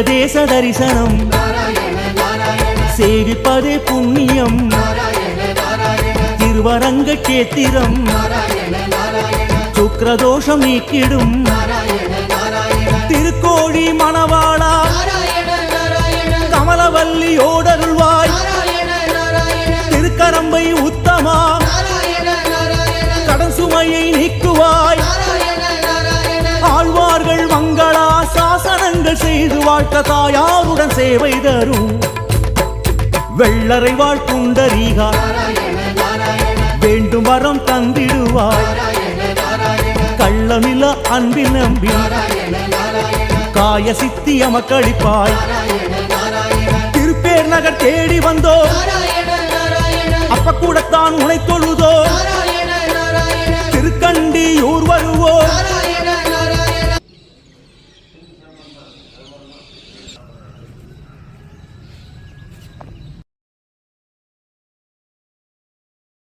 தேச தரிசனம் சேவிப்பதே புண்ணியம் திருவரங்க கேத்திரம் சுக்ரதோஷம் நீக்கிடும் திருக்கோழி மணவாளா கமலவல்லி ஓடருள்வாய் திருக்கரம்பை உத்தமா கடன் சுமையை நீக்குவாய் ஆழ்வார்கள் மங்களா சாசனங்கள் செய்து வாழ்த்த தாயாருடன் சேவை தரும் வெள்ளரை வாழ் குண்டரீகா வேண்டும் வரம் தந்திடுவாய் கள்ளமில்ல அன்பில் நம்பி காய சித்தி அமக்களிப்பாய் திருப்பேர் நகர் தேடி வந்தோ அப்ப கூடத்தான் உனை தொழுதோ திருக்கண்டியூர் வருவோ